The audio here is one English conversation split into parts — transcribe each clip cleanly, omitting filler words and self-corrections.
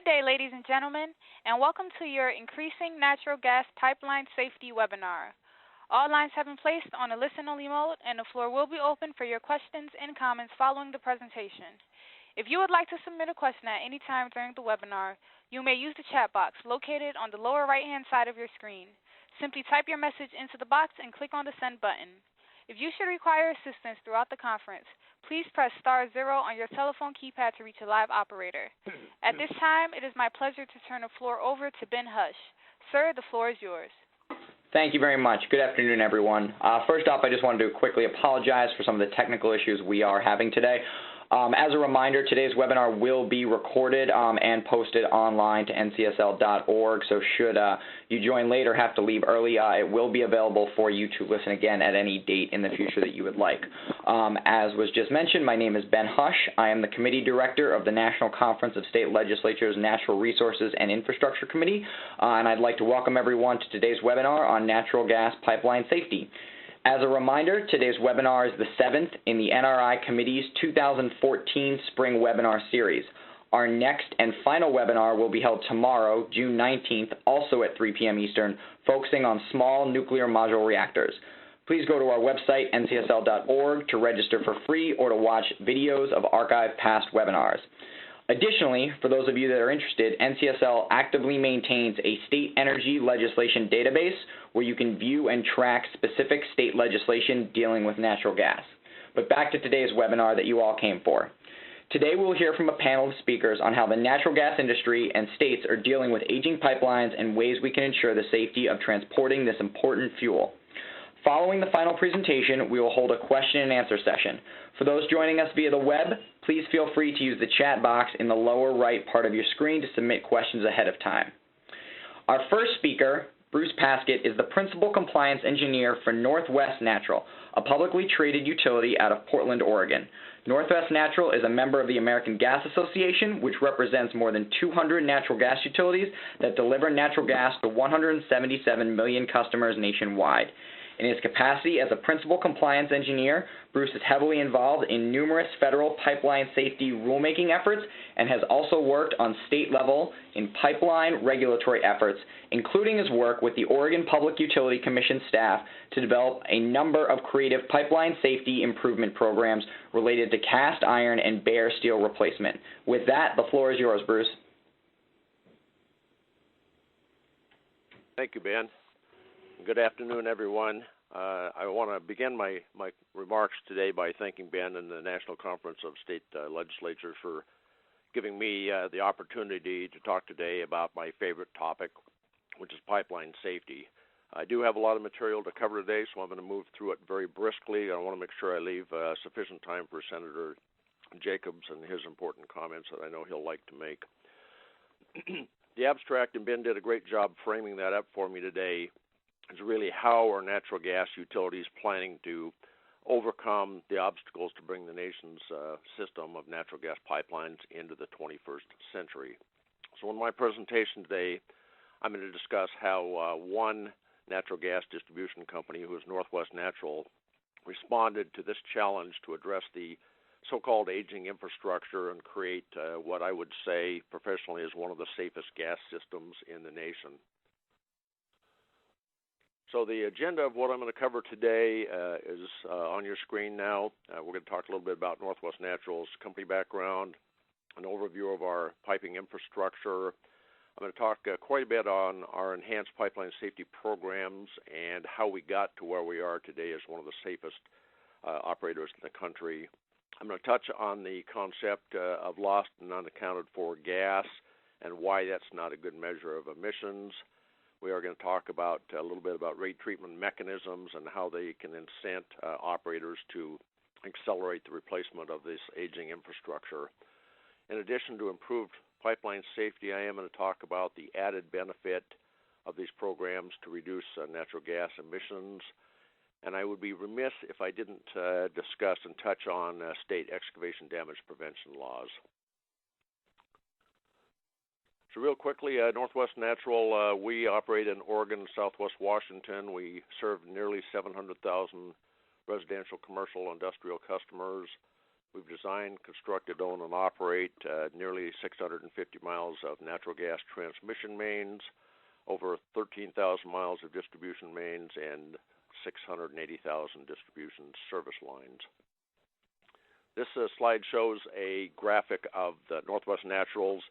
day, ladies and gentlemen, and welcome to your Increasing Natural Gas Pipeline Safety webinar. All lines have been placed on a listen-only mode, and the floor will be open for your questions and comments following the presentation. If you would like to submit a question at any time during the webinar, you may use the chat box located on the lower right-hand side of your screen. Simply type your message into the box and click on the send button. If you should require assistance throughout the conference, please press *0 on your telephone keypad to reach a live operator. At this time, it is my pleasure to turn the floor over to Ben Hush. Sir, the floor is yours. Thank you very much. Good afternoon, everyone. First off, I just wanted to quickly apologize for some of the technical issues we are having today. As a reminder, today's webinar will be recorded and posted online to ncsl.org, so should you join late or have to leave early, it will be available for you to listen again at any date in the future that you would like. As was just mentioned, my name is Ben Hush. I am the Committee Director of the National Conference of State Legislatures Natural Resources and Infrastructure Committee, and I'd like to welcome everyone to today's webinar on natural gas pipeline safety. As a reminder, today's webinar is the 7th in the NRI Committee's 2014 Spring Webinar Series. Our next and final webinar will be held tomorrow, June 19th, also at 3 p.m. Eastern, focusing on small nuclear module reactors. Please go to our website, ncsl.org, to register for free or to watch videos of archived past webinars. Additionally, for those of you that are interested, NCSL actively maintains a state energy legislation database where you can view and track specific state legislation dealing with natural gas. But back to today's webinar that you all came for. Today we'll hear from a panel of speakers on how the natural gas industry and states are dealing with aging pipelines and ways we can ensure the safety of transporting this important fuel. Following the final presentation, we will hold a question and answer session. For those joining us via the web, please feel free to use the chat box in the lower right part of your screen to submit questions ahead of time. Our first speaker, Bruce Paskett, is the Principal Compliance Engineer for Northwest Natural, a publicly traded utility out of Portland, Oregon. Northwest Natural is a member of the American Gas Association, which represents more than 200 natural gas utilities that deliver natural gas to 177 million customers nationwide. In his capacity as a principal compliance engineer, Bruce is heavily involved in numerous federal pipeline safety rulemaking efforts and has also worked on state level in pipeline regulatory efforts, including his work with the Oregon Public Utility Commission staff to develop a number of creative pipeline safety improvement programs related to cast iron and bare steel replacement. With that, the floor is yours, Bruce. Thank you, Ben. Good afternoon, everyone. I want to begin my remarks today by thanking Ben and the National Conference of State Legislatures for giving me the opportunity to talk today about my favorite topic, which is pipeline safety. I do have a lot of material to cover today, so I'm going to move through it very briskly. I want to make sure I leave sufficient time for Senator Jacobs and his important comments that I know he'll like to make. The abstract, and Ben did a great job framing that up for me today, is really how are natural gas utilities planning to overcome the obstacles to bring the nation's system of natural gas pipelines into the 21st century. So in my presentation today, I'm going to discuss how one natural gas distribution company, who is Northwest Natural, responded to this challenge to address the so-called aging infrastructure and create what I would say professionally is one of the safest gas systems in the nation. So the agenda of what I'm going to cover today is on your screen now. We're going to talk a little bit about Northwest Natural's company background, an overview of our piping infrastructure. I'm going to talk quite a bit on our enhanced pipeline safety programs and how we got to where we are today as one of the safest operators in the country. I'm going to touch on the concept of lost and unaccounted for gas and why that's not a good measure of emissions. We are going to talk about a little bit about rate treatment mechanisms and how they can incent operators to accelerate the replacement of this aging infrastructure. In addition to improved pipeline safety, I am going to talk about the added benefit of these programs to reduce natural gas emissions. And I would be remiss if I didn't discuss and touch on state excavation damage prevention laws. So real quickly, Northwest Natural, we operate in Oregon and Southwest Washington. We serve nearly 700,000 residential, commercial, industrial customers. We've designed, constructed, own, and operate nearly 650 miles of natural gas transmission mains, over 13,000 miles of distribution mains, and 680,000 distribution service lines. This slide shows a graphic of the Northwest Naturals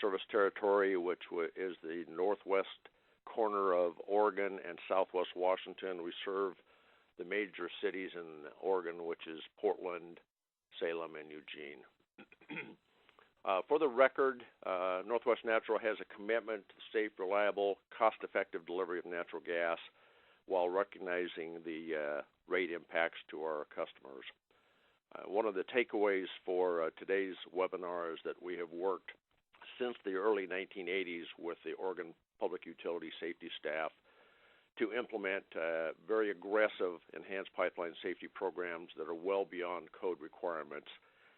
service territory, which is the northwest corner of Oregon and southwest Washington. We serve the major cities in Oregon, which is Portland, Salem, and Eugene. For the record, Northwest Natural has a commitment to safe, reliable, cost-effective delivery of natural gas while recognizing the rate impacts to our customers. One of the takeaways for today's webinar is that we have worked since the early 1980s with the Oregon Public Utility Safety staff to implement very aggressive enhanced pipeline safety programs that are well beyond code requirements.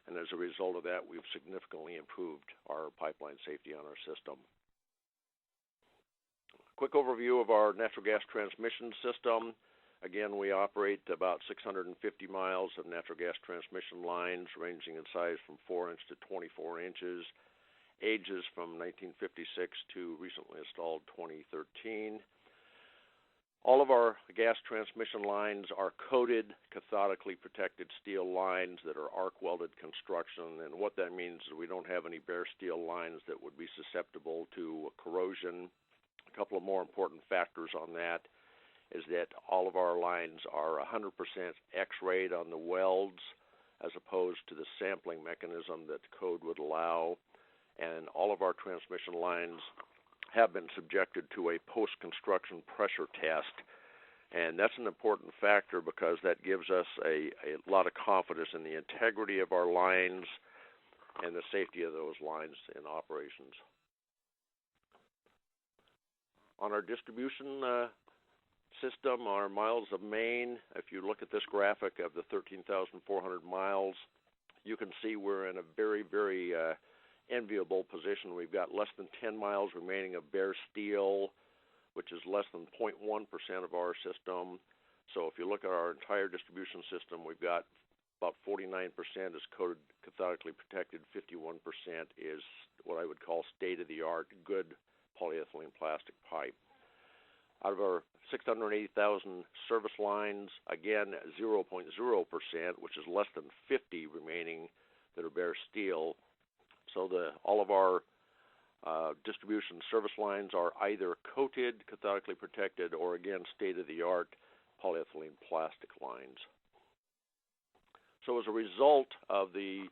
And as a result of that, we've significantly improved our pipeline safety on our system. Quick overview of our natural gas transmission system. Again, we operate about 650 miles of natural gas transmission lines ranging in size from 4 inch to 24 inches, ages from 1956 to recently installed 2013. All of our gas transmission lines are coated, cathodically protected steel lines that are arc-welded construction, and what that means is we don't have any bare steel lines that would be susceptible to corrosion. A couple of more important factors on that is that all of our lines are 100% X-rayed on the welds as opposed to the sampling mechanism that the code would allow, and all of our transmission lines have been subjected to a post-construction pressure test, and that's an important factor because that gives us a lot of confidence in the integrity of our lines and the safety of those lines in operations. On our distribution system, our miles of main, if you look at this graphic of the 13,400 miles, you can see we're in a very, very enviable position. We've got less than 10 miles remaining of bare steel, which is less than 0.1% of our system. So if you look at our entire distribution system, we've got about 49% is coated cathodically protected, 51% is what I would call state-of-the-art good polyethylene plastic pipe. Out of our 680,000 service lines, again, 0.0%, which is less than 50 remaining that are bare steel. So all of our distribution service lines are either coated, cathodically protected, or again, state-of-the-art polyethylene plastic lines. So as a result of the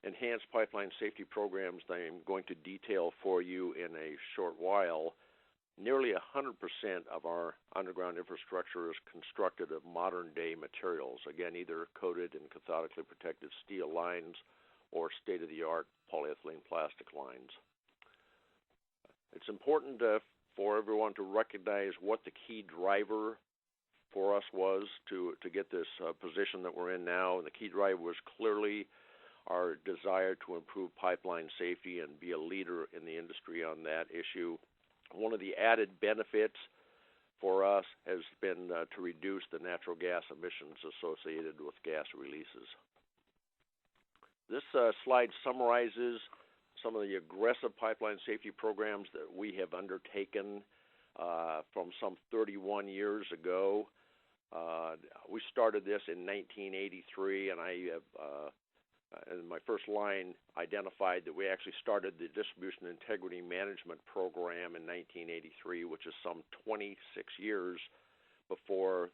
enhanced pipeline safety programs that I'm going to detail for you in a short while, nearly 100% of our underground infrastructure is constructed of modern-day materials, again, either coated and cathodically protected steel lines or state-of-the-art polyethylene plastic lines. It's important for everyone to recognize what the key driver for us was to get this position that we're in now. And the key driver was clearly our desire to improve pipeline safety and be a leader in the industry on that issue. One of the added benefits for us has been to reduce the natural gas emissions associated with gas releases. This slide summarizes some of the aggressive pipeline safety programs that we have undertaken from some 31 years ago. We started this in 1983, and in my first line, identified that we actually started the Distribution Integrity Management Program in 1983, which is some 26 years before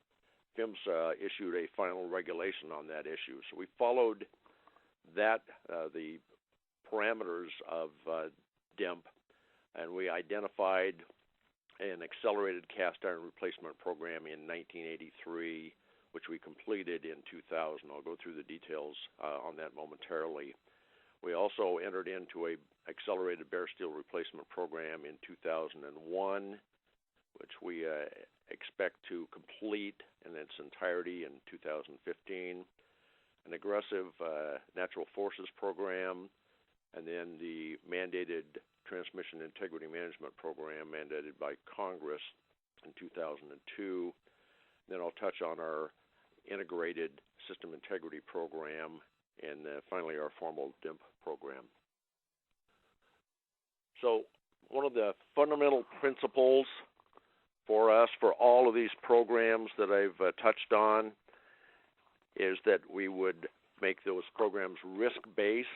PHMSA issued a final regulation on that issue. So we followed that, the parameters of DIMP, and we identified an accelerated cast iron replacement program in 1983, which we completed in 2000. I'll go through the details on that momentarily. We also entered into a accelerated bare steel replacement program in 2001, which we expect to complete in its entirety in 2015. An aggressive natural forces program, and then the mandated Transmission Integrity Management Program mandated by Congress in 2002. Then I'll touch on our Integrated System Integrity Program and finally our formal DIMP program. So one of the fundamental principles for us for all of these programs that I've touched on is that we would make those programs risk-based.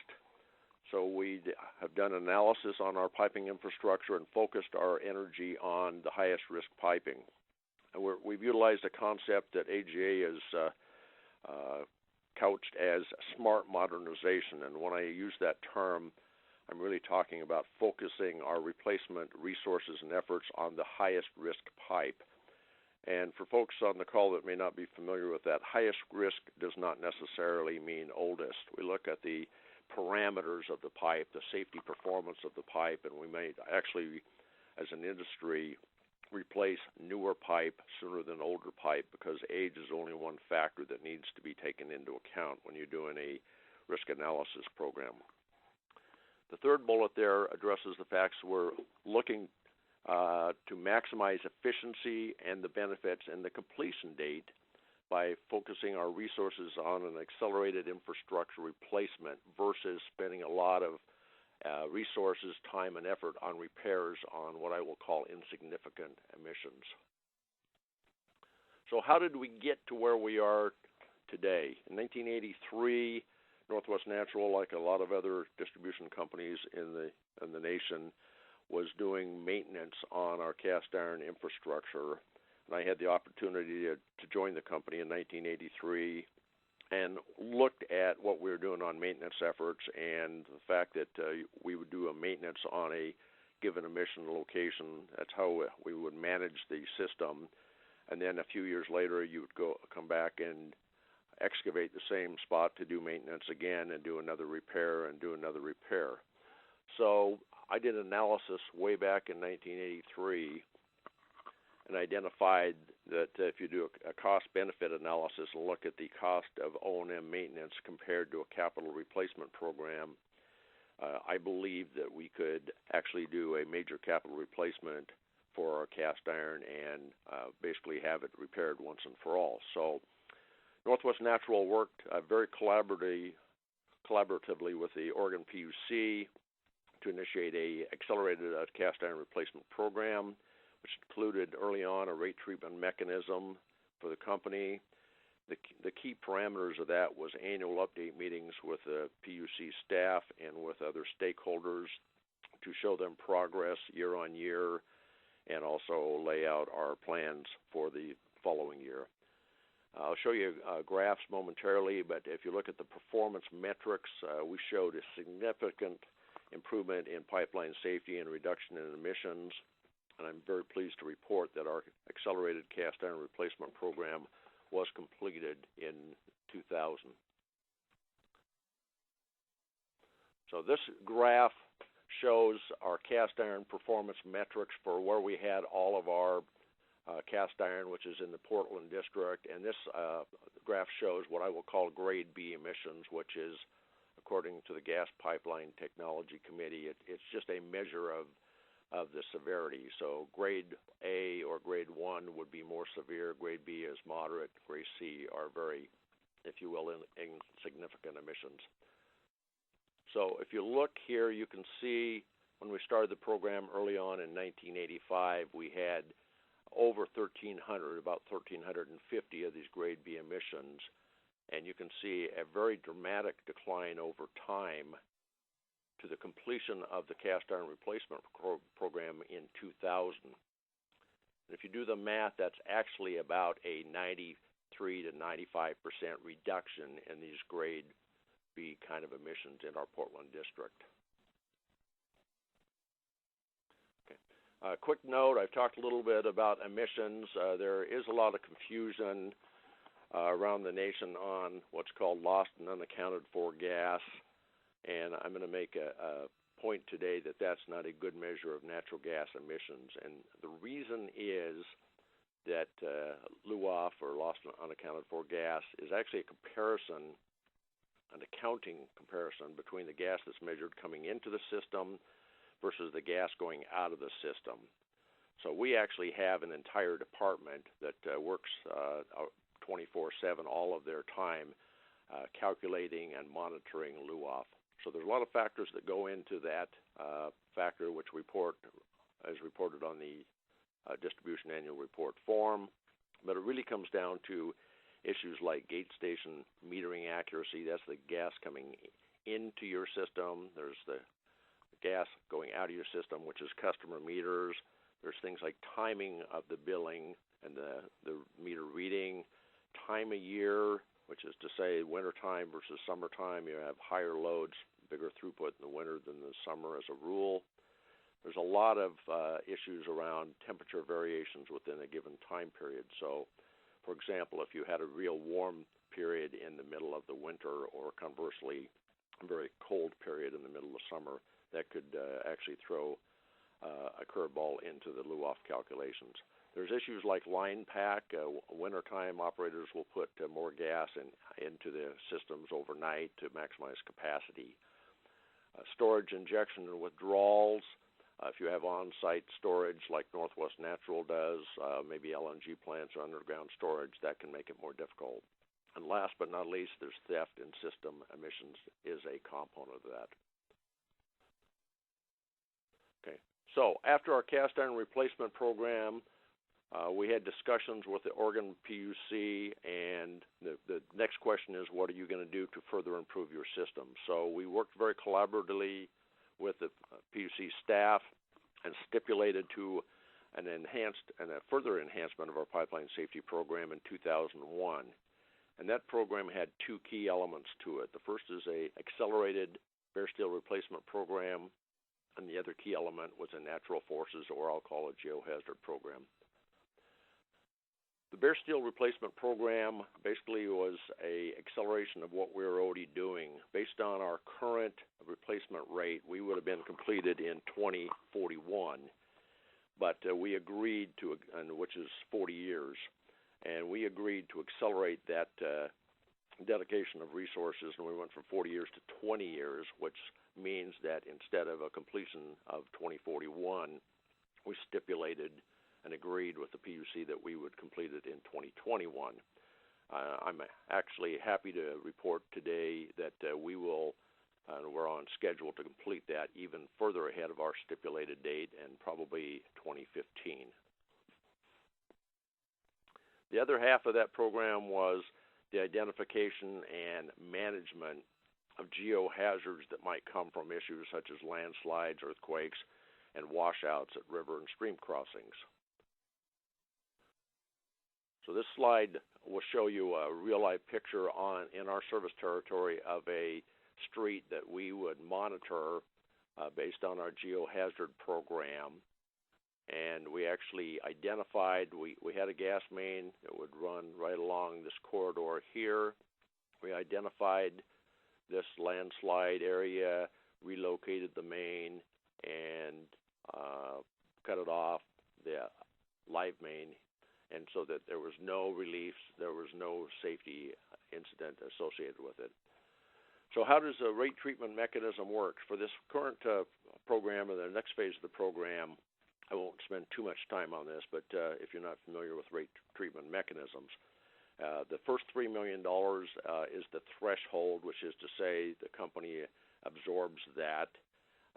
So we have done analysis on our piping infrastructure and focused our energy on the highest risk piping. And we've utilized a concept that AGA is couched as smart modernization. And when I use that term, I'm really talking about focusing our replacement resources and efforts on the highest risk pipe. And for folks on the call that may not be familiar with that, highest risk does not necessarily mean oldest. We look at the parameters of the pipe, the safety performance of the pipe, and we may actually, as an industry, replace newer pipe sooner than older pipe because age is only one factor that needs to be taken into account when you're doing a risk analysis program. The third bullet there addresses the facts we're looking to maximize efficiency and the benefits and the completion date by focusing our resources on an accelerated infrastructure replacement versus spending a lot of resources, time, and effort on repairs on what I will call insignificant emissions. So how did we get to where we are today? In 1983, Northwest Natural, like a lot of other distribution companies in the nation, was doing maintenance on our cast iron infrastructure. And I had the opportunity to join the company in 1983 and looked at what we were doing on maintenance efforts and the fact that we would do a maintenance on a given emission location. That's how we would manage the system. And then a few years later, you would come back and excavate the same spot to do maintenance again and do another repair and do another repair. So I did analysis way back in 1983 and identified that if you do a cost-benefit analysis and look at the cost of O&M maintenance compared to a capital replacement program, I believe that we could actually do a major capital replacement for our cast iron and basically have it repaired once and for all. So Northwest Natural worked very collaboratively with the Oregon PUC to initiate a accelerated cast iron replacement program, which included early on a rate treatment mechanism for the company. The key parameters of that was annual update meetings with the PUC staff and with other stakeholders to show them progress year on year and also lay out our plans for the following year. I'll show you graphs momentarily, but if you look at the performance metrics, we showed a significant improvement in pipeline safety and reduction in emissions. And I'm very pleased to report that our accelerated cast iron replacement program was completed in 2000. So this graph shows our cast iron performance metrics for where we had all of our cast iron, which is in the Portland district, and this graph shows what I will call grade B emissions, which is, according to the Gas Pipeline Technology Committee, it's just a measure of the severity. So grade A or grade 1 would be more severe, grade B is moderate, grade C are very, if you will, insignificant emissions. So if you look here, you can see when we started the program early on in 1985, we had over 1,300, about 1,350 of these grade B emissions, and you can see a very dramatic decline over time to the completion of the cast iron replacement program in 2000. And if you do the math, that's actually about a 93 to 95% reduction in these grade B kind of emissions in our Portland district. Quick note, I've talked a little bit about emissions. There is a lot of confusion around the nation on what's called lost and unaccounted for gas, and I'm going to make a point today that that's not a good measure of natural gas emissions. And the reason is that LUOF, or lost and unaccounted for gas, is actually a comparison, an accounting comparison between the gas that's measured coming into the system versus the gas going out of the system. So we actually have an entire department that works 24/7 all of their time calculating and monitoring LUOF. So there's a lot of factors that go into that factor, which is reported on the distribution annual report form. But it really comes down to issues like gate station metering accuracy. That's the gas coming into your system. There's the gas going out of your system, which is customer meters. There's things like timing of the billing and the meter reading, time of year, which is to say wintertime versus summertime. You have higher loads, bigger throughput in the winter than the summer as a rule. There's a lot of issues around temperature variations within a given time period. So, for example, if you had a real warm period in the middle of the winter, or conversely, a very cold period in the middle of summer, that could actually throw a curveball into the LUOF calculations. There's issues like line pack. Wintertime operators will put more gas into the systems overnight to maximize capacity. Storage injection and withdrawals. If you have on-site storage like Northwest Natural does, maybe LNG plants or underground storage, that can make it more difficult. And last but not least, there's theft in system emissions is a component of that. Okay, so after our cast iron replacement program, we had discussions with the Oregon PUC, and the next question is, what are you going to do to further improve your system? So we worked very collaboratively with the PUC staff and stipulated to a further enhancement of our pipeline safety program in 2001. And that program had two key elements to it. The first is a accelerated bare steel replacement program, and the other key element was a natural forces, or I'll call it geohazard program. The bare steel replacement program basically was an acceleration of what we were already doing. Based on our current replacement rate, we would have been completed in 2041, but we agreed to, which is 40 years, and we agreed to accelerate that dedication of resources, and we went from 40 years to 20 years, which means that instead of a completion of 2041, we stipulated and agreed with the PUC that we would complete it in 2021. I'm actually happy to report today that we're on schedule to complete that even further ahead of our stipulated date, and probably 2015. The other half of that program was the identification and management of geohazards that might come from issues such as landslides, earthquakes, and washouts at river and stream crossings. So this slide will show you a real-life picture in our service territory of a street that we would monitor based on our geohazard program. And we actually identified, we had a gas main that would run right along this corridor here. We identified this landslide area, relocated the main, and cut it off, the live main, and so that there was no relief, there was no safety incident associated with it. So how does the rate treatment mechanism work? For this current program, or the next phase of the program, I won't spend too much time on this, but if you're not familiar with rate treatment mechanisms, the first $3 million is the threshold, which is to say the company absorbs that,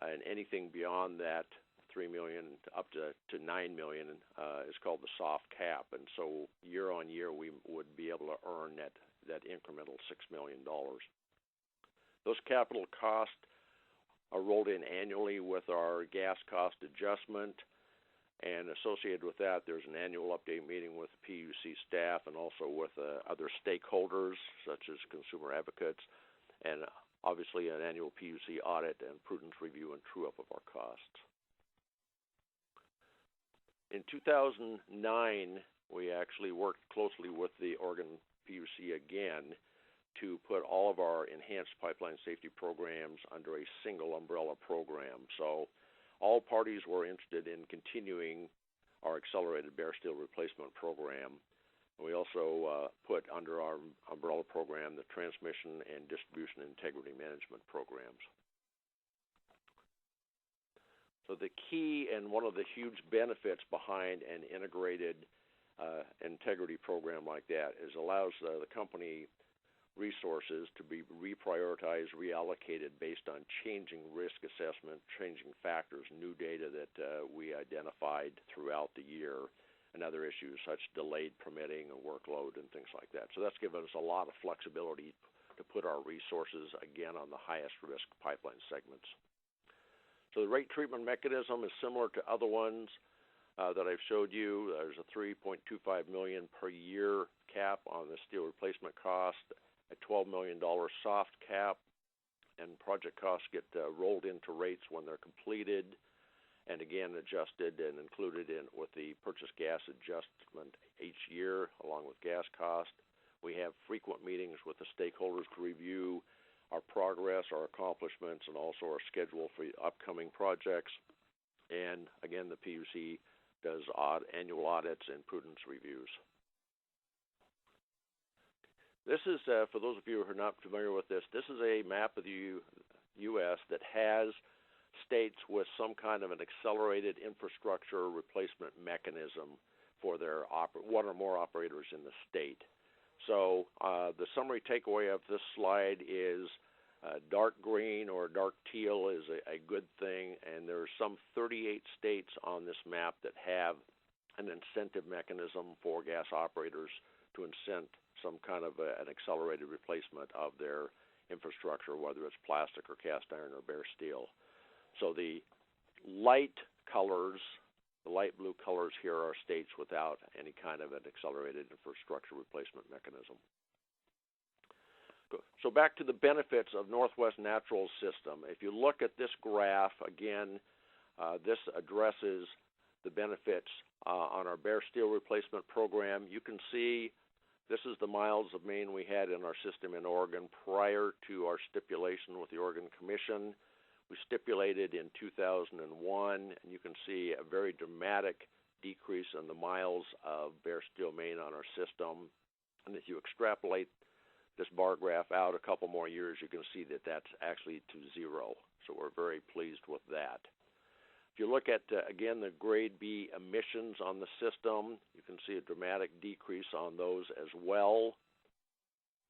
and anything beyond that, $3 million up to $9 million is called the soft cap, and so year on year we would be able to earn that incremental $6 million. Those capital costs are rolled in annually with our gas cost adjustment, and associated with that, there's an annual update meeting with the PUC staff and also with other stakeholders such as consumer advocates, and obviously an annual PUC audit and prudence review and true-up of our costs. In 2009, we actually worked closely with the Oregon PUC again to put all of our enhanced pipeline safety programs under a single umbrella program. So all parties were interested in continuing our accelerated bare steel replacement program. We also put under our umbrella program the transmission and distribution integrity management programs. So the key and one of the huge benefits behind an integrated integrity program like that is allows the company resources to be reprioritized, reallocated based on changing risk assessment, changing factors, new data that we identified throughout the year, and other issues such delayed permitting and workload and things like that. So that's given us a lot of flexibility to put our resources, again, on the highest risk pipeline segments. So the rate treatment mechanism is similar to other ones that I've showed you. There's a $3.25 million per year cap on the steel replacement cost, a $12 million soft cap, and project costs get rolled into rates when they're completed, and again adjusted and included in with the purchase gas adjustment each year along with gas cost. We have frequent meetings with the stakeholders to review our progress, our accomplishments, and also our schedule for upcoming projects. And again, the PUC does annual audits and prudence reviews. This is, for those of you who are not familiar with this, this is a map of the U.S. that has states with some kind of an accelerated infrastructure replacement mechanism for their one or more operators in the state. So the summary takeaway of this slide is dark green or dark teal is a good thing, and there are some 38 states on this map that have an incentive mechanism for gas operators to incent some kind of an accelerated replacement of their infrastructure, whether it's plastic or cast iron or bare steel. So the light colors, the light blue colors here are states without any kind of an accelerated infrastructure replacement mechanism. So back to the benefits of Northwest Natural's system. If you look at this graph, again, this addresses the benefits on our bare steel replacement program. You can see this is the miles of main we had in our system in Oregon prior to our stipulation with the Oregon Commission. We stipulated in 2001, and you can see a very dramatic decrease in the miles of bare steel main on our system. And if you extrapolate this bar graph out a couple more years, you can see that that's actually to zero. So we're very pleased with that. If you look at, again, the grade B emissions on the system, you can see a dramatic decrease on those as well,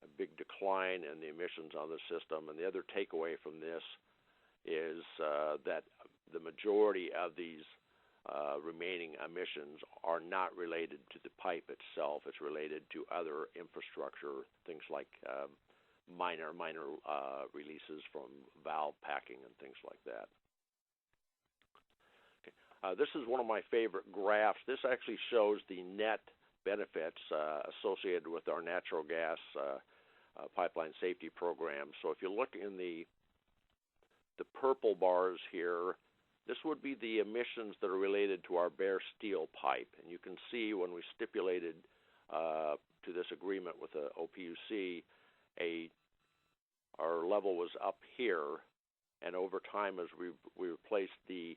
a big decline in the emissions on the system. And the other takeaway from this is that the majority of these remaining emissions are not related to the pipe itself. It's related to other infrastructure, things like minor releases from valve packing and things like that. This is one of my favorite graphs. This actually shows the net benefits associated with our natural gas pipeline safety program. So if you look in the purple bars here, this would be the emissions that are related to our bare steel pipe. And you can see when we stipulated to this agreement with the OPUC, our level was up here, and over time as we replaced the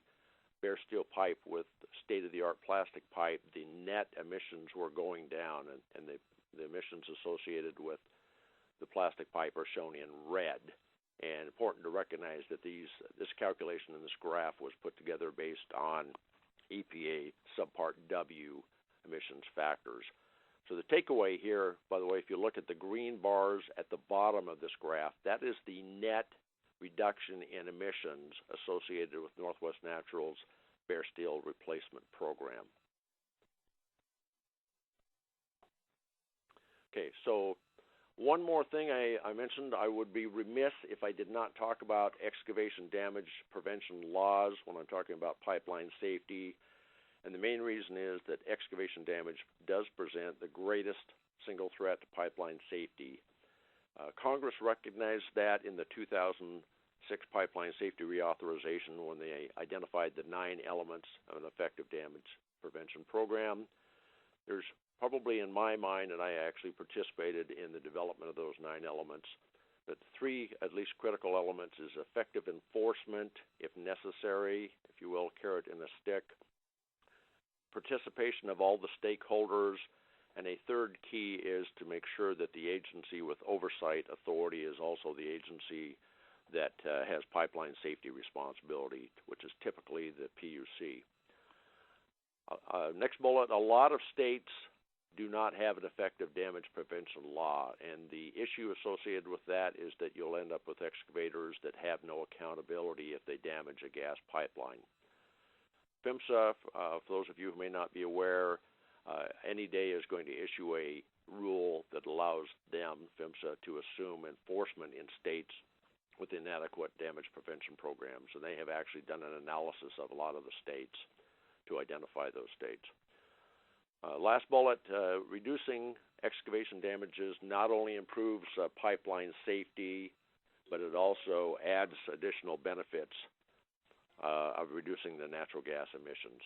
bare steel pipe with state-of-the-art plastic pipe, the net emissions were going down, and the emissions associated with the plastic pipe are shown in red. And important to recognize that this calculation in this graph was put together based on EPA Subpart W emissions factors. So the takeaway here, by the way, if you look at the green bars at the bottom of this graph, that is the net reduction in emissions associated with Northwest Natural's bare steel replacement program. Okay, so one more thing I mentioned, I would be remiss if I did not talk about excavation damage prevention laws when I'm talking about pipeline safety. And the main reason is that excavation damage does present the greatest single threat to pipeline safety. Congress recognized that in the 2006 Pipeline Safety Reauthorization when they identified the 9 elements of an effective damage prevention program. There's probably in my mind, and I actually participated in the development of those 9 elements, that the 3 at least critical elements is effective enforcement, if necessary, if you will, carrot and a stick, participation of all the stakeholders, and a third key is to make sure that the agency with oversight authority is also the agency that has pipeline safety responsibility, which is typically the PUC. Next bullet, a lot of states do not have an effective damage prevention law. And the issue associated with that is that you'll end up with excavators that have no accountability if they damage a gas pipeline. PHMSA, for those of you who may not be aware, any day is going to issue a rule that allows them, PHMSA, to assume enforcement in states with inadequate damage prevention programs. And they have actually done an analysis of a lot of the states to identify those states. Last bullet, reducing excavation damages not only improves pipeline safety, but it also adds additional benefits of reducing the natural gas emissions.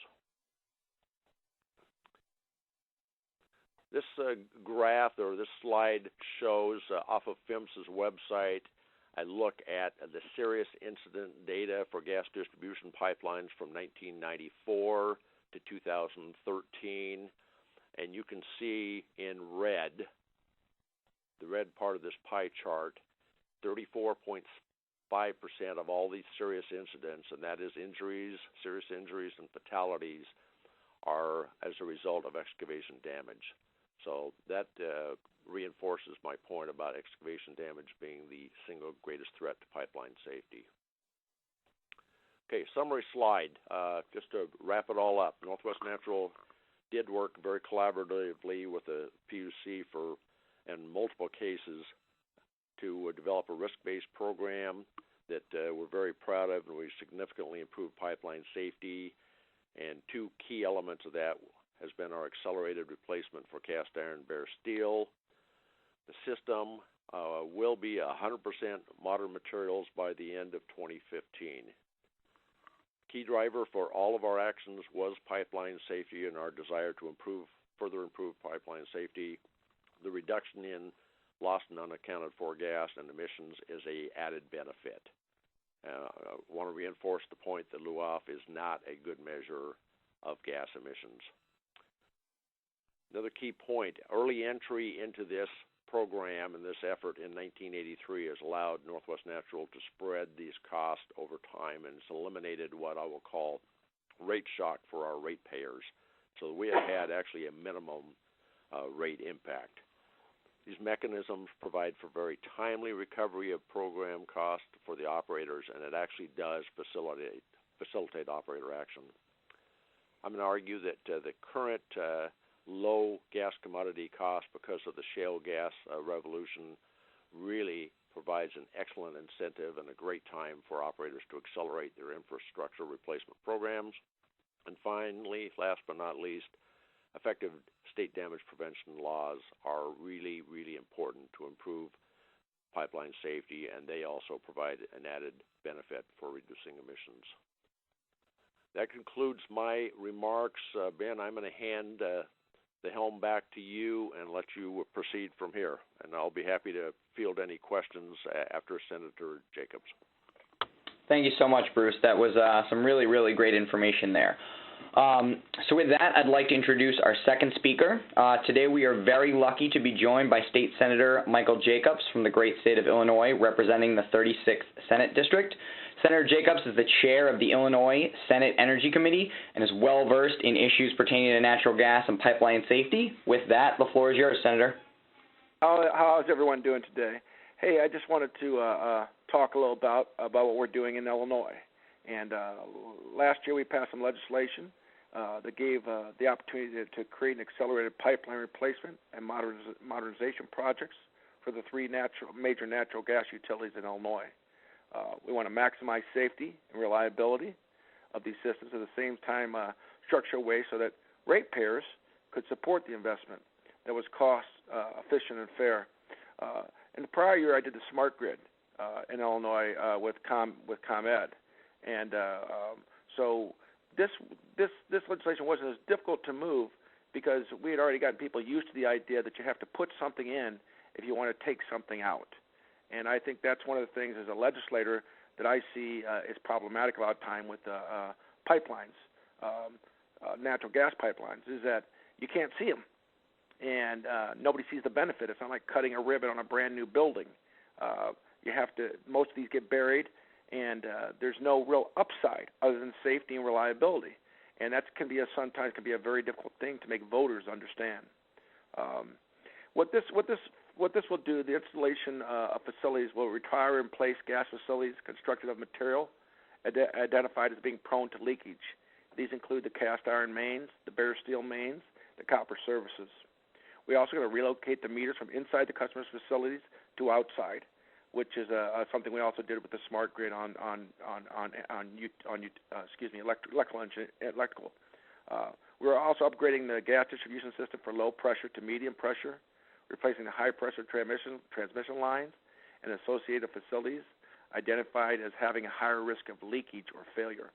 This graph or this slide shows off of PHMSA's website a look at the serious incident data for gas distribution pipelines from 1994 to 2013, and you can see in red, the red part of this pie chart, 34.5% of all these serious incidents, and that is injuries, serious injuries and fatalities, are as a result of excavation damage. So that reinforces my point about excavation damage being the single greatest threat to pipeline safety. Okay, summary slide. Just to wrap it all up, Northwest Natural did work very collaboratively with the PUC in multiple cases to develop a risk-based program that we're very proud of, and we significantly improved pipeline safety. And two key elements of that has been our accelerated replacement for cast iron bare steel. The system will be 100% modern materials by the end of 2015. Key driver for all of our actions was pipeline safety and our desire to further improve pipeline safety. The reduction in lost and unaccounted for gas and emissions is an added benefit. I want to reinforce the point that LUOF is not a good measure of gas emissions. Another key point, early entry into this program and this effort in 1983 has allowed Northwest Natural to spread these costs over time, and it's eliminated what I will call rate shock for our ratepayers. So we have had actually a minimum rate impact. These mechanisms provide for very timely recovery of program costs for the operators, and it actually does facilitate operator action. I'm going to argue that the current low gas commodity cost because of the shale gas revolution really provides an excellent incentive and a great time for operators to accelerate their infrastructure replacement programs. And finally, last but not least, effective state damage prevention laws are really, really important to improve pipeline safety, and they also provide an added benefit for reducing emissions. That concludes my remarks. Ben, I'm going to hand the helm back to you and let you proceed from here. And I'll be happy to field any questions after Senator Jacobs. Thank you so much, Bruce. That was some really, really great information there. So with that, I'd like to introduce our second speaker. Today we are very lucky to be joined by State Senator Michael Jacobs from the great state of Illinois, representing the 36th Senate District. Senator Jacobs is the chair of the Illinois Senate Energy Committee and is well-versed in issues pertaining to natural gas and pipeline safety. With that, the floor is yours, Senator. How's everyone doing today? Hey, I just wanted to talk a little about what we're doing in Illinois. And last year we passed some legislation that gave the opportunity to create an accelerated pipeline replacement and modernization projects for the three major natural gas utilities in Illinois. We want to maximize safety and reliability of these systems, at the same time structure a way so that ratepayers could support the investment that was cost efficient and fair. In the prior year, I did the smart grid in Illinois with ComEd, and so this legislation wasn't as difficult to move because we had already gotten people used to the idea that you have to put something in if you want to take something out. And I think that's one of the things as a legislator that I see is problematic a lot of time with pipelines, natural gas pipelines, is that you can't see them. And nobody sees the benefit. It's not like cutting a ribbon on a brand new building. Most of these get buried, and there's no real upside other than safety and reliability. And that sometimes can be a very difficult thing to make voters understand. What this will do, the installation of facilities will retire and replace gas facilities constructed of material identified as being prone to leakage. These include the cast iron mains, the bare steel mains, the copper services. We're also going to relocate the meters from inside the customer's facilities to outside, which is something we also did with the smart grid on electrical. We're also upgrading the gas distribution system for low pressure to medium pressure, replacing the high pressure transmission lines and associated facilities identified as having a higher risk of leakage or failure.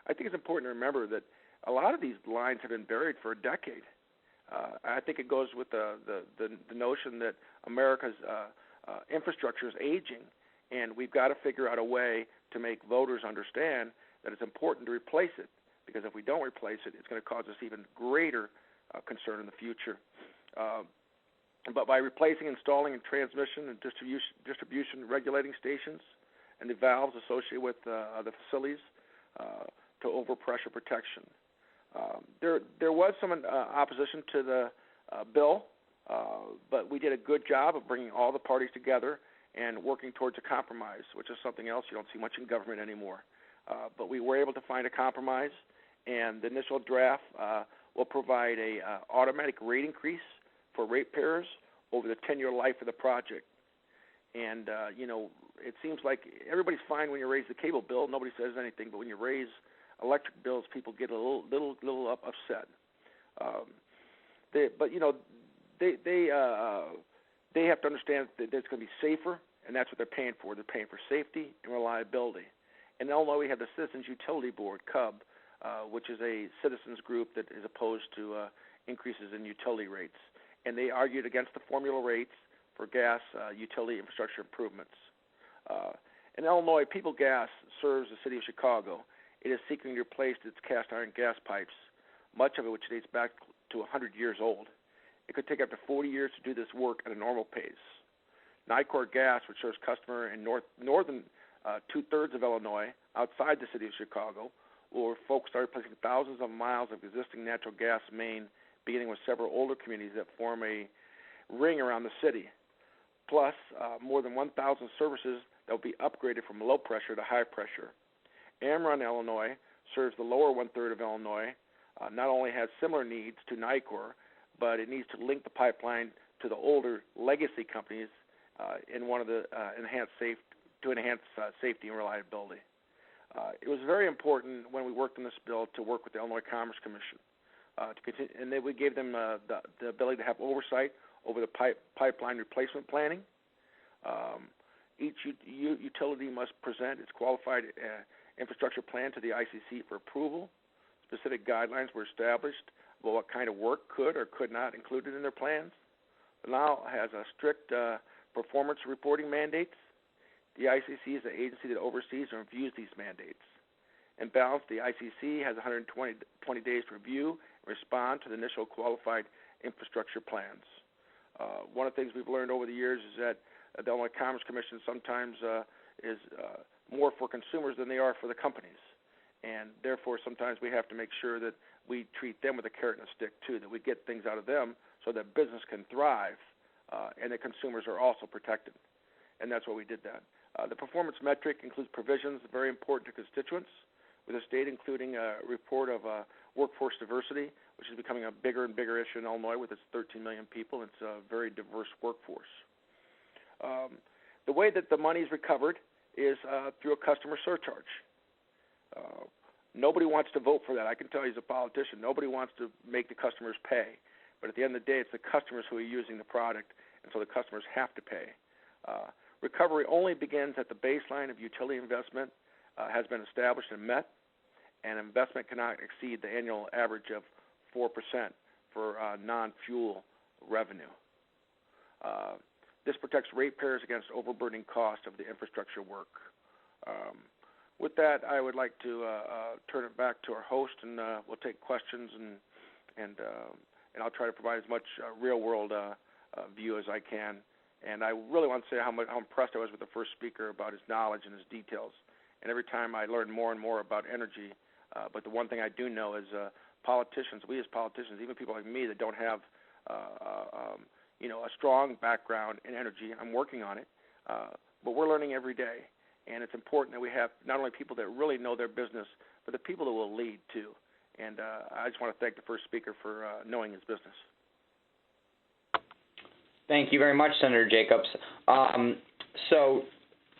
I think it's important to remember that a lot of these lines have been buried for a decade. I think it goes with the notion that America's infrastructure is aging, and we've got to figure out a way to make voters understand that it's important to replace it, because if we don't replace it, it's going to cause us even greater concern in the future. But by replacing, installing, and transmission and distribution regulating stations and the valves associated with the facilities to overpressure protection. There was some opposition to the bill, but we did a good job of bringing all the parties together and working towards a compromise, which is something else you don't see much in government anymore. But we were able to find a compromise, and the initial draft will provide a automatic rate increase for ratepayers over the 10-year life of the project. And, it seems like everybody's fine when you raise the cable bill. Nobody says anything. But when you raise electric bills, people get a little upset. They have to understand that it's going to be safer, and that's what they're paying for. They're paying for safety and reliability. In Illinois, we have the Citizens Utility Board, CUB, which is a citizens group that is opposed to increases in utility rates. And they argued against the formula rates for gas utility infrastructure improvements. In Illinois, People Gas serves the city of Chicago. It is seeking to replace its cast iron gas pipes, much of it which dates back to 100 years old. It could take up to 40 years to do this work at a normal pace. Nicor Gas, which serves customer in northern two-thirds of Illinois, outside the city of Chicago, will focus on replacing thousands of miles of existing natural gas main, beginning with several older communities that form a ring around the city, plus more than 1,000 services that will be upgraded from low pressure to high pressure. Amron, Illinois, serves the lower one-third of Illinois, not only has similar needs to Nicor, but it needs to link the pipeline to the older legacy companies in one of the enhance safety and reliability. It was very important when we worked on this bill to work with the Illinois Commerce Commission to continue, and then we gave them the ability to have oversight over the pipeline replacement planning. Each utility must present its qualified infrastructure plan to the ICC for approval. Specific guidelines were established about what kind of work could or could not included in their plans. The law has a strict performance reporting mandates. The ICC is the agency that oversees and reviews these mandates. In balance, the ICC has 120 days to review and respond to the initial qualified infrastructure plans. One of the things we've learned over the years is that the Illinois Commerce Commission sometimes is more for consumers than they are for the companies. And therefore, sometimes we have to make sure that we treat them with a carrot and a stick, too, that we get things out of them so that business can thrive and that consumers are also protected. And that's why we did that. The performance metric includes provisions very important to constituents, with the state including a report of workforce diversity, which is becoming a bigger and bigger issue in Illinois with its 13 million people. It's a very diverse workforce. The way that the money is recovered is through a customer surcharge. Nobody wants to vote for that. I can tell you as a politician, nobody wants to make the customers pay. But at the end of the day, it's the customers who are using the product, and so the customers have to pay. Recovery only begins at the baseline of utility investment has been established and met, and investment cannot exceed the annual average of 4% for non-fuel revenue. This protects ratepayers against overburdening costs of the infrastructure work. With that, I would like to turn it back to our host, and we'll take questions, and I'll try to provide as much real-world view as I can. And I really want to say how impressed I was with the first speaker about his knowledge and his details. And every time I learn more and more about energy, but the one thing I do know is politicians, we as politicians, even people like me that don't have a strong background in energy. I'm working on it, but we're learning every day, and it's important that we have not only people that really know their business, but the people that will lead too. And I just want to thank the first speaker for knowing his business. Thank you very much, Senator Jacobs. So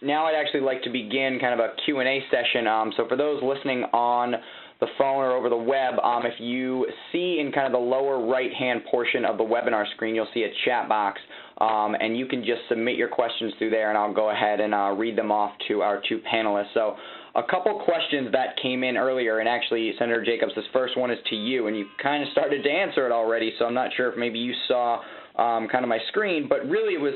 now I'd actually like to begin kind of a Q&A session. So for those listening on the phone or over the web, if you see in kind of the lower right-hand portion of the webinar screen, you'll see a chat box, and you can just submit your questions through there, and I'll go ahead and read them off to our two panelists. So a couple questions that came in earlier, and actually, Senator Jacobs, this first one is to you, and you kind of started to answer it already, so I'm not sure if maybe you saw kind of my screen, but really it was,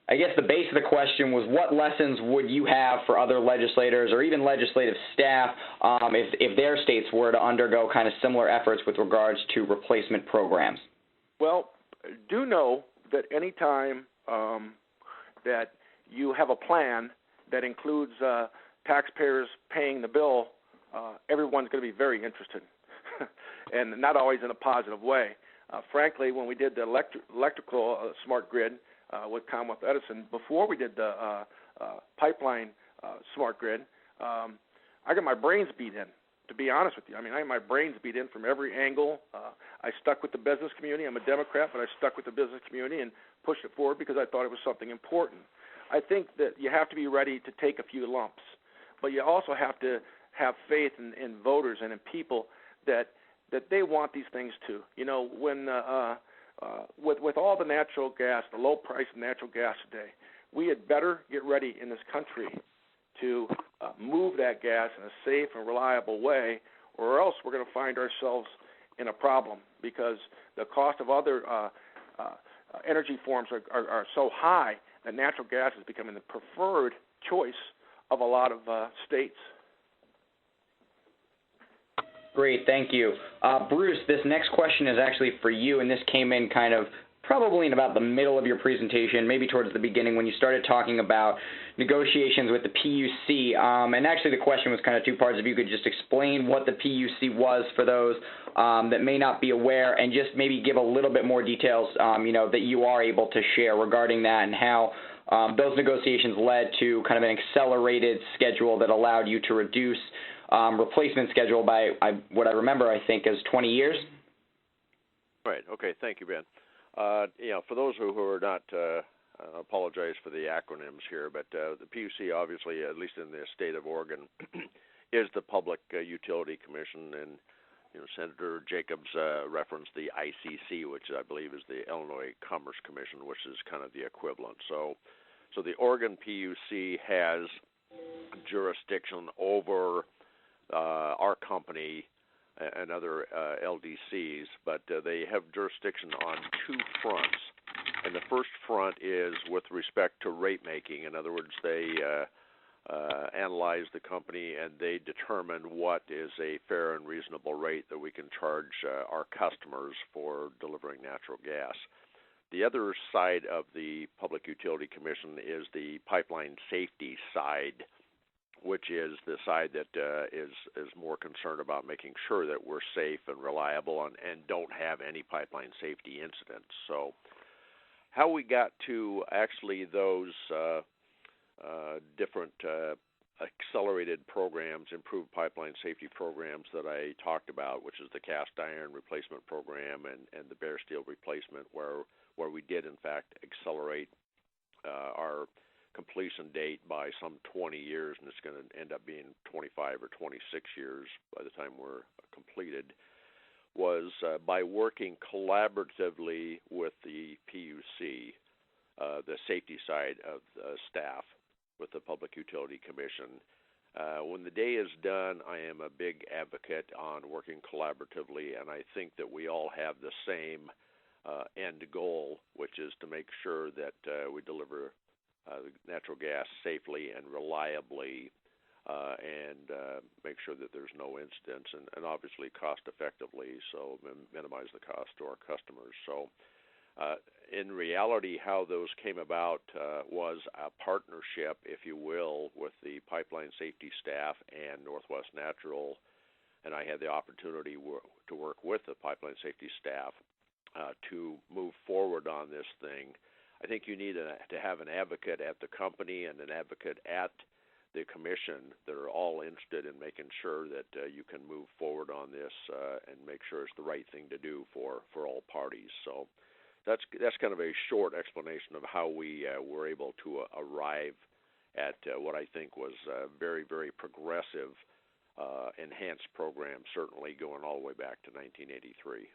I guess the base of the question was, what lessons would you have for other legislators or even legislative staff if their states were to undergo kind of similar efforts with regards to replacement programs? Well, do know that any time that you have a plan that includes taxpayers paying the bill, everyone's going to be very interested, and not always in a positive way. Frankly, when we did the electrical smart grid with Commonwealth Edison, before we did the pipeline smart grid, I got my brains beat in, to be honest with you. I mean, I got my brains beat in from every angle. I stuck with the business community. I'm a Democrat, but I stuck with the business community and pushed it forward because I thought it was something important. I think that you have to be ready to take a few lumps, but you also have to have faith in voters and in people that they want these things too. You know, when with all the natural gas, the low price of natural gas today, we had better get ready in this country to move that gas in a safe and reliable way, or else we're going to find ourselves in a problem because the cost of other energy forms are so high that natural gas is becoming the preferred choice of a lot of states. Great, thank you. Bruce, this next question is actually for you, and this came in kind of probably in about the middle of your presentation, maybe towards the beginning when you started talking about negotiations with the PUC. And actually the question was kind of two parts. If you could just explain what the PUC was for those that may not be aware, and just maybe give a little bit more details that you are able to share regarding that and how those negotiations led to kind of an accelerated schedule that allowed you to reduce replacement schedule by what I remember, I think, is 20 years. Right. Okay. Thank you, Ben. For those who are not, I apologize for the acronyms here, but the PUC, obviously, at least in the state of Oregon, is the Public Utility Commission, and Senator Jacobs referenced the ICC, which I believe is the Illinois Commerce Commission, which is kind of the equivalent. So the Oregon PUC has jurisdiction over our company and other LDCs, but they have jurisdiction on two fronts. And the first front is with respect to rate making. In other words, they analyze the company and they determine what is a fair and reasonable rate that we can charge our customers for delivering natural gas. The other side of the Public Utility Commission is the pipeline safety side, which is the side that is more concerned about making sure that we're safe and reliable and don't have any pipeline safety incidents. So how we got to actually those different accelerated programs, improved pipeline safety programs that I talked about, which is the cast iron replacement program and the bare steel replacement, where we did, in fact, accelerate our completion date by some 20 years, and it's going to end up being 25 or 26 years by the time we're completed, was by working collaboratively with the PUC, the safety side of staff with the Public Utility Commission. When the day is done, I am a big advocate on working collaboratively, and I think that we all have the same end goal, which is to make sure that we deliver natural gas safely and reliably, and make sure that there's no incidents, and obviously cost effectively, so minimize the cost to our customers. So in reality, how those came about was a partnership, if you will, with the pipeline safety staff and Northwest Natural, and I had the opportunity to work with the pipeline safety staff to move forward on this thing. I think you need to have an advocate at the company and an advocate at the commission that are all interested in making sure that you can move forward on this and make sure it's the right thing to do for all parties. So that's kind of a short explanation of how we were able to arrive at what I think was a very, very progressive enhanced program, certainly going all the way back to 1983.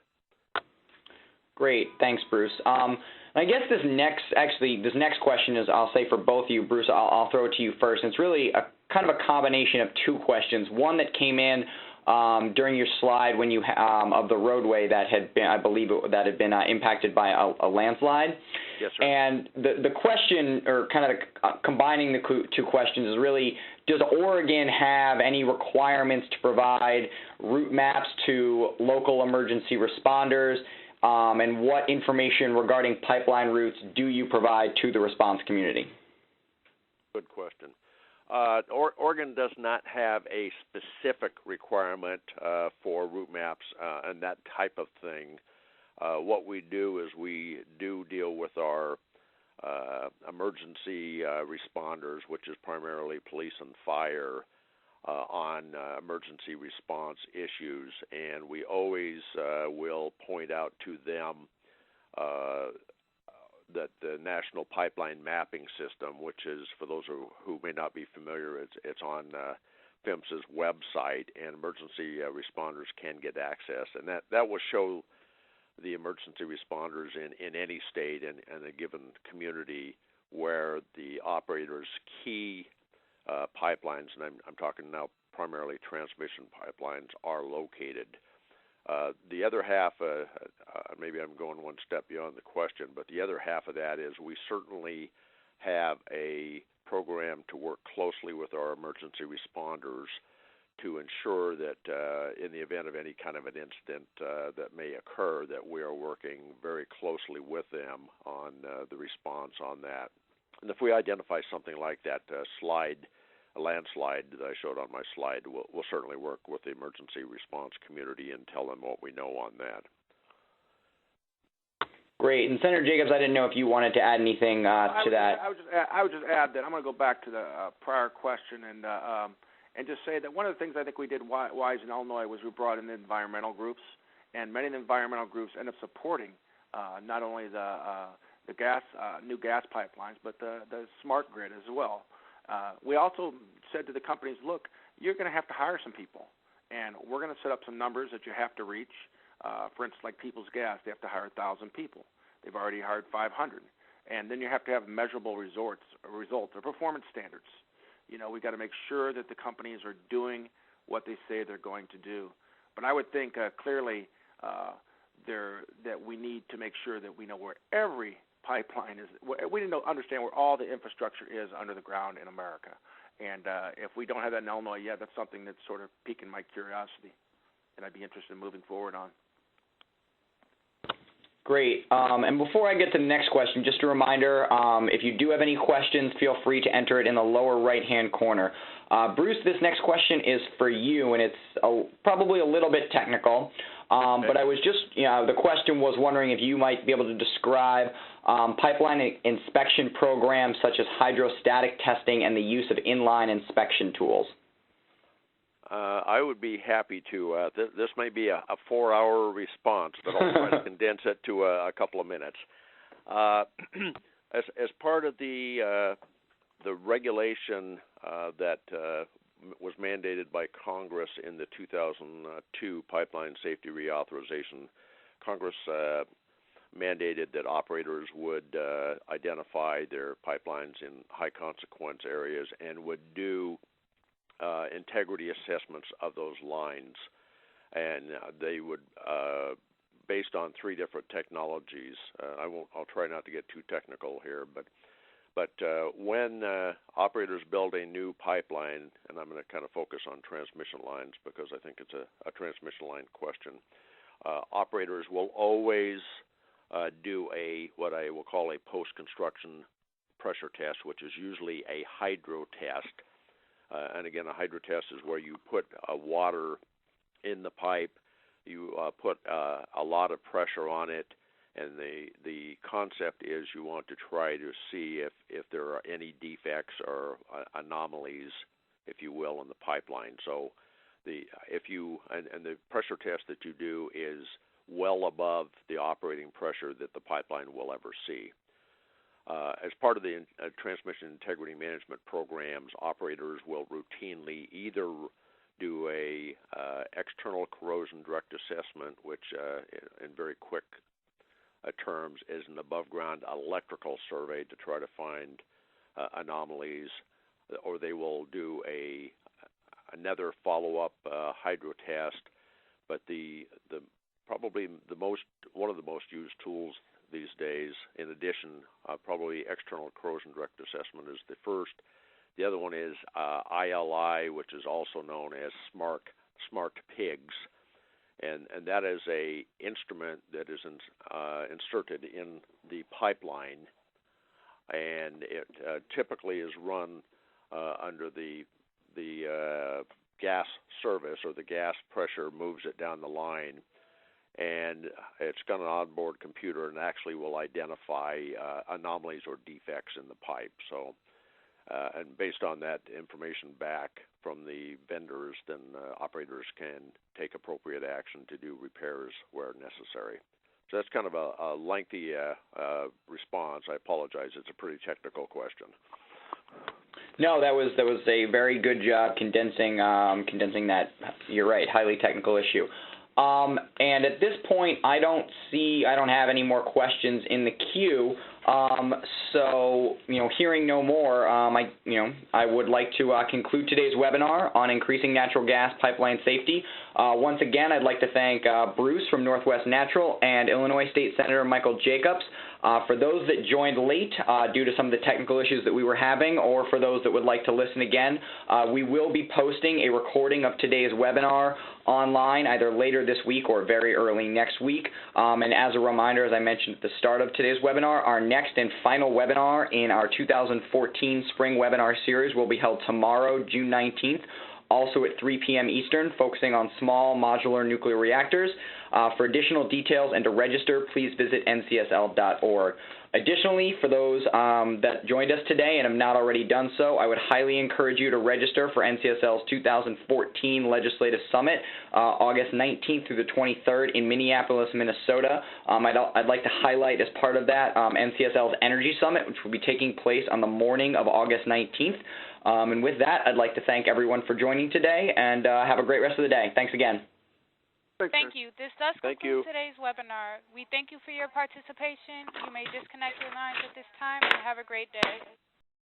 Great, thanks, Bruce. I guess this next question is, I'll say for both of you, Bruce, I'll throw it to you first. It's really a kind of a combination of two questions. One that came in during your slide when you of the roadway that had been, I believe, that had been impacted by a landslide. Yes, sir. And the question, or kind of combining the two questions, is really, does Oregon have any requirements to provide route maps to local emergency responders? And what information regarding pipeline routes do you provide to the response community? Good question. Oregon does not have a specific requirement for route maps and that type of thing. What we do is we do deal with our emergency responders, which is primarily police and fire, on emergency response issues, and we always will point out to them that the National Pipeline Mapping System, which is, for those who may not be familiar, it's on PHMSA's website, and emergency responders can get access, and that will show the emergency responders in any state and a given community where the operator's key pipelines, and I'm talking now primarily transmission pipelines, are located. The other half, maybe I'm going one step beyond the question, but the other half of that is we certainly have a program to work closely with our emergency responders to ensure that in the event of any kind of an incident that may occur, that we are working very closely with them on the response on that. And if we identify something like that a landslide that I showed on my slide, we'll certainly work with the emergency response community and tell them what we know on that. Great. And Senator Jacobs, I didn't know if you wanted to add anything to that. I would just add that I'm going to go back to the prior question and just say that one of the things I think we did wise in Illinois was we brought in the environmental groups, and many of the environmental groups end up supporting not only the new gas pipelines, but the smart grid as well. We also said to the companies, look, you're going to have to hire some people, and we're going to set up some numbers that you have to reach. For instance, like People's Gas, they have to hire 1,000 people. They've already hired 500. And then you have to have measurable results or performance standards. You know, we've got to make sure that the companies are doing what they say they're going to do. But I would think clearly that we need to make sure that we know where every pipeline is. We need to understand where all the infrastructure is under the ground in America. And if we don't have that in Illinois yet, that's something that's sort of piquing my curiosity, and I'd be interested in moving forward on. Great. And before I get to the next question, just a reminder, if you do have any questions, feel free to enter it in the lower right-hand corner. Bruce, this next question is for you, and it's probably a little bit technical. But I was just, the question was wondering if you might be able to describe pipeline inspection programs such as hydrostatic testing and the use of inline inspection tools. I would be happy to. This may be a 4-hour response, but I'll try to condense it to a couple of minutes. As part of the regulation that was mandated by Congress in the 2002 Pipeline Safety Reauthorization, Congress mandated that operators would identify their pipelines in high-consequence areas and would do integrity assessments of those lines, and they would, based on 3 different technologies. I'll try not to get too technical here, but when operators build a new pipeline, and I'm going to kind of focus on transmission lines because I think it's a transmission line question, operators will always do what I will call a post-construction pressure test, which is usually a hydro test. And again, a hydro test is where you put water in the pipe, you put a lot of pressure on it, And the concept is you want to try to see if there are any defects or anomalies, if you will, in the pipeline. So the pressure test that you do is well above the operating pressure that the pipeline will ever see. As part of the transmission integrity management programs, operators will routinely either do a external corrosion direct assessment, which in very quick terms is an above-ground electrical survey to try to find anomalies, or they will do another follow-up hydro test. But probably one of the most used tools these days, in addition, probably external corrosion direct assessment is the first. The other one is ILI, which is also known as smart PIGs, and that is a instrument that is inserted in the pipeline, and it typically is run under the gas service, or the gas pressure moves it down the line. And it's got an onboard computer and actually will identify anomalies or defects in the pipe. So, and based on that information back from the vendors, then operators can take appropriate action to do repairs where necessary. So that's kind of a lengthy response. I apologize. It's a pretty technical question. No, that was a very good job condensing that. You're right, highly technical issue. And at this point, I don't have any more questions in the queue. So, hearing no more, I would like to conclude today's webinar on increasing natural gas pipeline safety. Once again, I'd like to thank Bruce from Northwest Natural and Illinois State Senator Michael Jacobs. For those that joined late due to some of the technical issues that we were having, or for those that would like to listen again, we will be posting a recording of today's webinar online either later this week or very early next week. And as a reminder, as I mentioned at the start of today's webinar, our next and final webinar in our 2014 spring webinar series will be held tomorrow, June 19th. Also at 3 p.m. Eastern, focusing on small modular nuclear reactors. For additional details and to register, please visit ncsl.org. Additionally, for those that joined us today and have not already done so, I would highly encourage you to register for NCSL's 2014 Legislative Summit, August 19th through the 23rd in Minneapolis, Minnesota. I'd like to highlight as part of that NCSL's Energy Summit, which will be taking place on the morning of August 19th. And with that, I'd like to thank everyone for joining today, and have a great rest of the day. Thanks again. Thank you. This does conclude today's webinar. We thank you for your participation. You may disconnect your lines at this time, and have a great day.